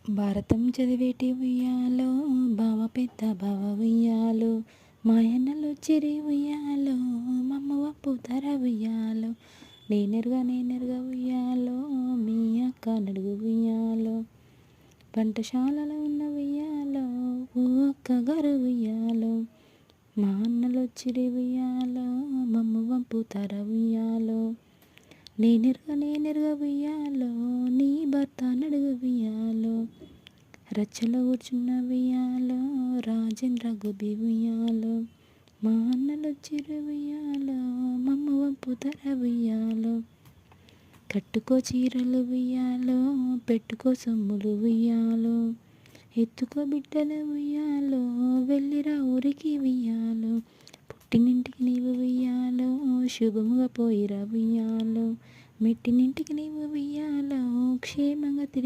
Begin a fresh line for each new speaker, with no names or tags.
భారతం చదివేటి ఉయ్యాలో, బావ పెద్ద బావ ఉయ్యాలో, మాయన్నలొచ్చిరి ఉయ్యాలో, మమ్మ వప్పుతర ఉయ్యాలో, నేనెరుగా ఉయ్యాలో, మీ అక్క నడుగు ఉయ్యాలో, వంటశాలలో ఉన్న ఉయ్యాలో, ఓ అక్క గారు ఉయ్యాలో, మా అన్నలొచ్చిరి ఉయ్యాలో, మమ్మ వంపుతర ఉయ్యాలో, నేనెరుగా ఉయ్యాలో, నీ భర్త నడుగు ఉయ్యాలో, రచ్చలో కూర్చున్న ఉయ్యాలో, రాజేంద్ర గోపి ఉయ్యాలో, మా అన్నలొచ్చిరి ఉయ్యాలో, మమ్మ వంపుతర ఉయ్యాలో, కట్టుకో చీరలు ఉయ్యాలో, పెట్టుకో సొమ్ములు ఉయ్యాలో, ఎత్తుకో బిడ్డలు ఉయ్యాలో, వెళ్ళిరా ఊరికి ఉయ్యాలో, పుట్టినింటికి నీవు ఉయ్యాలో, శుభముగా పోయిరా ఉయ్యాలో, మెట్టినింటికి నీవు ఉయ్యాలో, క్షేమంగా తిరిగి